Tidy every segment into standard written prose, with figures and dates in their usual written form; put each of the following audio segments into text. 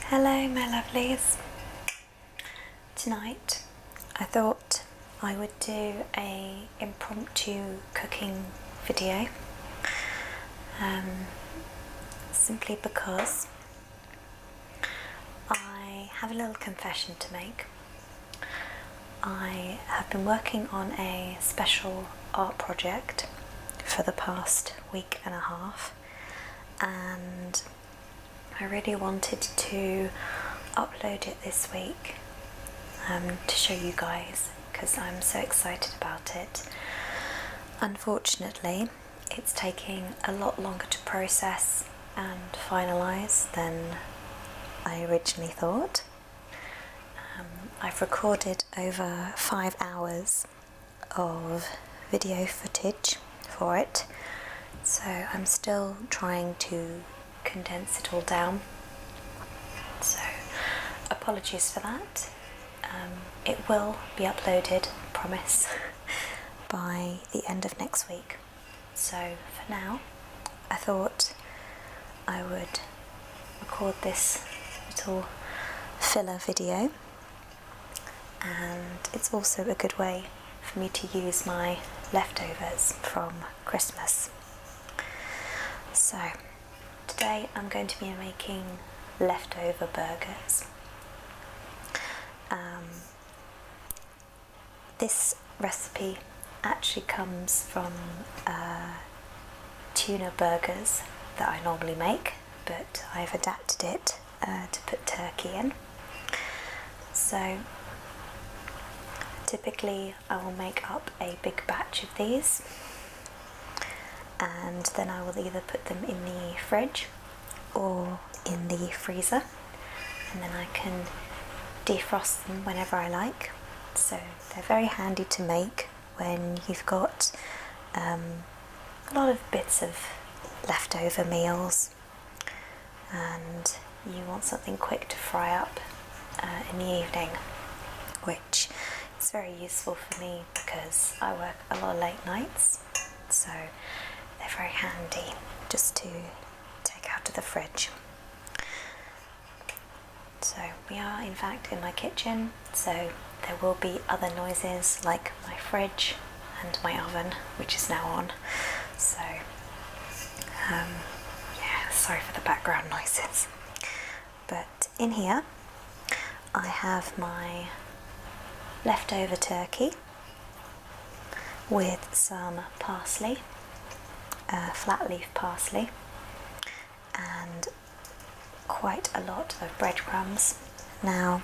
Hello my lovelies. Tonight I thought I would do a impromptu cooking video simply because I have a little confession to make. I have been working on a special art project for the past week and a half, and I really wanted to upload it this week to show you guys because I'm so excited about it. Unfortunately, it's taking a lot longer to process and finalise than I originally thought. I've recorded over 5 hours of video footage for it, so I'm still trying to condense it all down, so apologies for that. It will be uploaded, promise, by the end of next week. So for now I thought I would record this little filler video, and it's also a good way for me to use my leftovers from Christmas. So today I'm going to be making leftover burgers. This recipe actually comes from tuna burgers that I normally make, but I've adapted it to put turkey in. So typically I will make up a big batch of these, and then I will either put them in the fridge or in the freezer, and then I can defrost them whenever I like. So they're very handy to make when you've got a lot of bits of leftover meals and you want something quick to fry up in the evening, which is very useful for me because I work a lot of late nights, so they're very handy just to take out of the fridge. So we are in fact in my kitchen, so there will be other noises like my fridge and my oven, which is now on. So yeah, sorry for the background noises. But in here I have my leftover turkey with some parsley, flat leaf parsley, and quite a lot of breadcrumbs. Now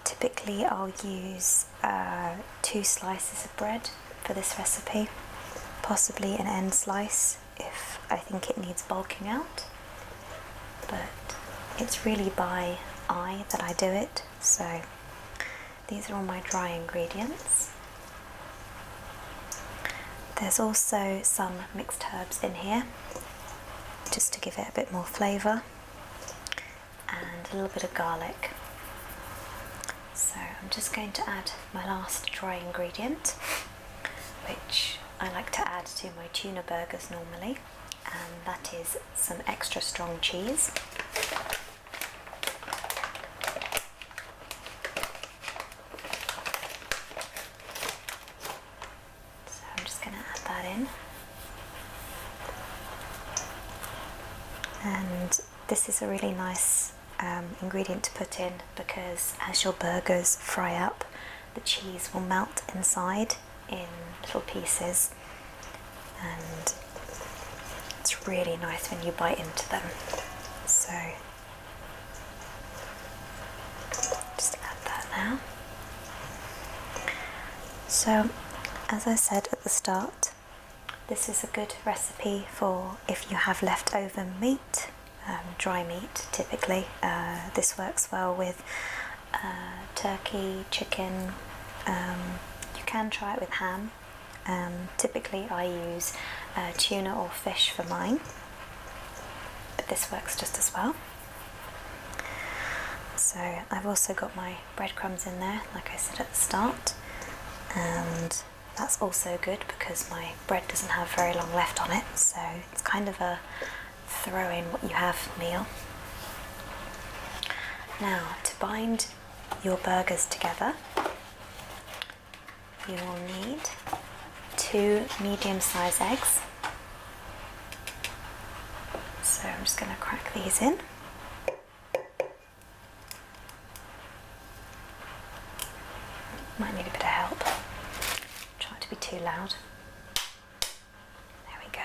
typically I'll use 2 slices of bread for this recipe, possibly an end slice if I think it needs bulking out, but it's really by eye that I do it. So these are all my dry ingredients. There's also some mixed herbs in here just to give it a bit more flavour, and a little bit of garlic. So I'm just going to add my last dry ingredient, which I like to add to my tuna burgers normally, and that is some extra strong cheese. So I'm just going to add that in. And this is a really nice ingredient to put in because as your burgers fry up, the cheese will melt inside in little pieces, and it's really nice when you bite into them. So just add that now. So as I said at the start, this is a good recipe for if you have leftover meat, dry meat typically. This works well with turkey, chicken. You can try it with ham. Typically I use tuna or fish for mine, but this works just as well. So I've also got my breadcrumbs in there, like I said at the start, and that's also good because my bread doesn't have very long left on it, so it's kind of a throw in what you have meal. Now, to bind your burgers together, you will need 2 medium-sized eggs. So I'm just going to crack these in. Might need a bit of help. Try not to be too loud. There we go.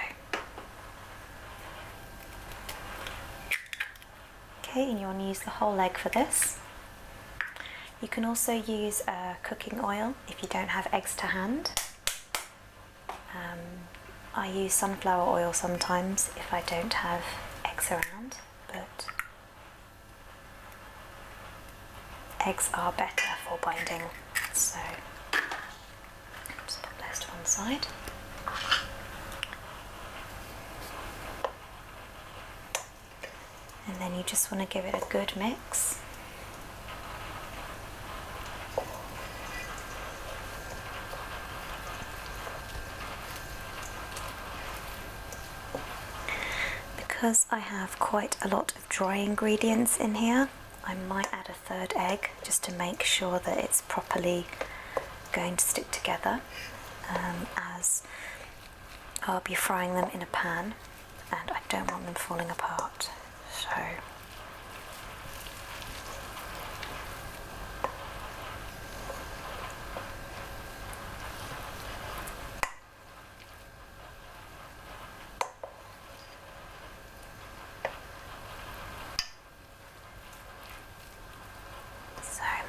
Okay, and you'll use the whole egg for this. You can also use cooking oil if you don't have eggs to hand. I use sunflower oil sometimes if I don't have eggs around, but eggs are better for binding, so just put those to one side. And then you just want to give it a good mix. Because I have quite a lot of dry ingredients in here, I might add a third egg just to make sure that it's properly going to stick together, as I'll be frying them in a pan and I don't want them falling apart. So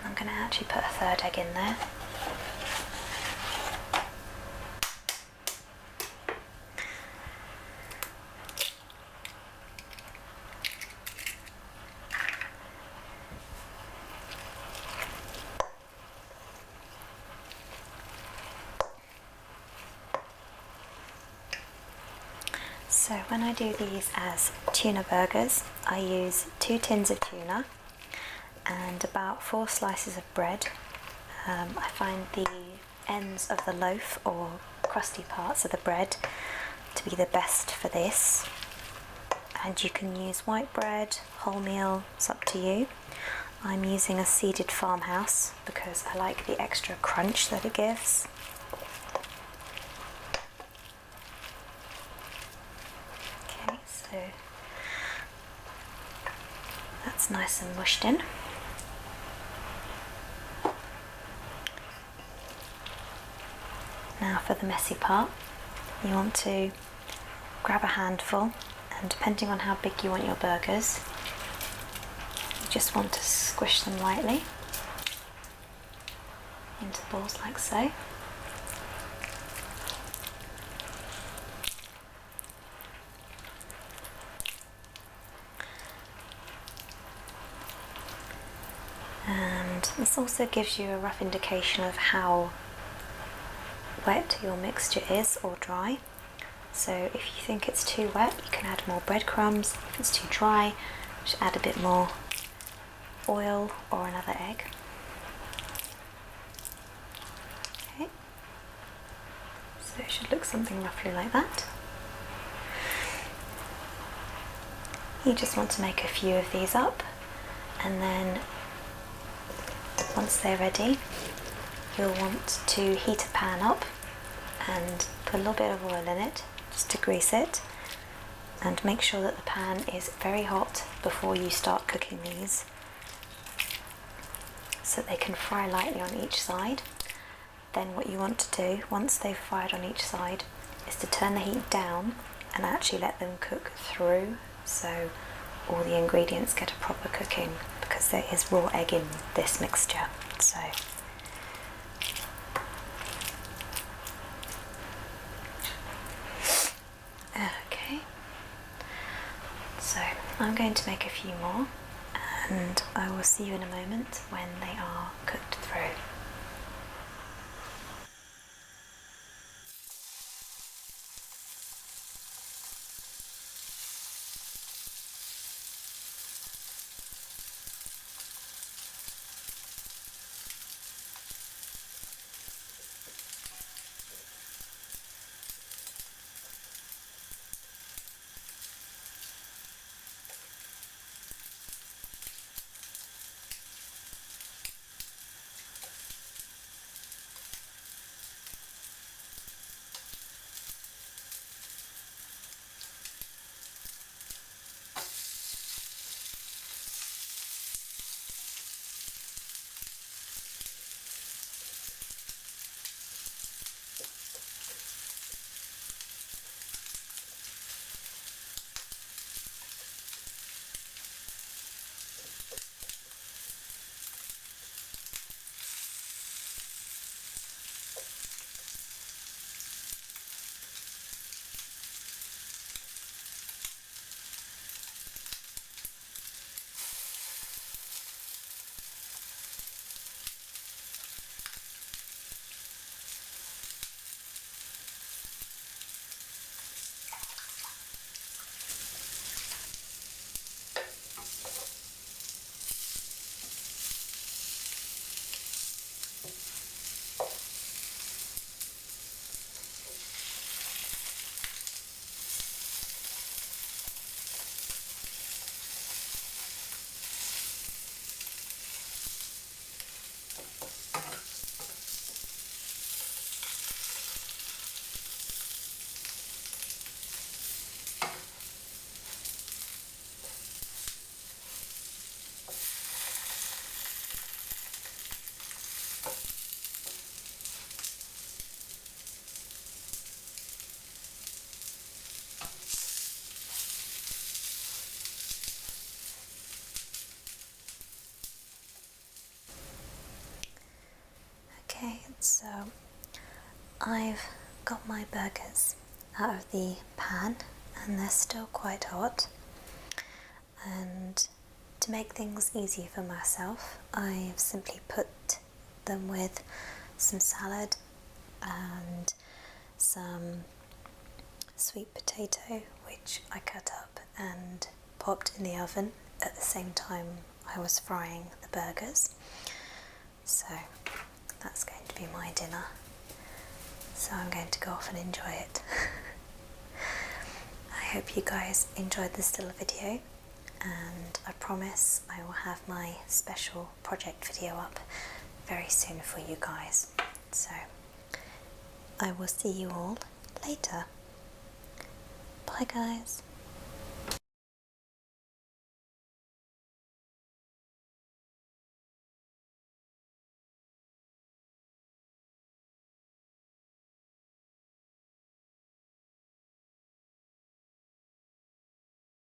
I'm going to actually put a third egg in there. So when I do these as tuna burgers, I use 2 tins of tuna and about 4 slices of bread. I find the ends of the loaf or crusty parts of the bread to be the best for this. And you can use white bread, wholemeal, it's up to you. I'm using a seeded farmhouse because I like the extra crunch that it gives. So that's nice and mushed in. Now for the messy part, you want to grab a handful, and depending on how big you want your burgers, you just want to squish them lightly into balls like so. And this also gives you a rough indication of how wet your mixture is or dry. So if you think it's too wet, you can add more breadcrumbs. If it's too dry, just add a bit more oil or another egg. Okay, so it should look something roughly like that. You just want to make a few of these up, and then once they're ready, you'll want to heat a pan up and put a little bit of oil in it just to grease it, and make sure that the pan is very hot before you start cooking these so they can fry lightly on each side. Then what you want to do once they've fried on each side is to turn the heat down and actually let them cook through, so all the ingredients get a proper cooking, because there is raw egg in this mixture. So okay, so I'm going to make a few more and I will see you in a moment when they are cooked through. Okay, so I've got my burgers out of the pan and they're still quite hot, and to make things easy for myself I've simply put them with some salad and some sweet potato, which I cut up and popped in the oven at the same time I was frying the burgers. So that's going to be my dinner. So I'm going to go off and enjoy it. I hope you guys enjoyed this little video, and I promise I will have my special project video up very soon for you guys. So I will see you all later. Bye guys.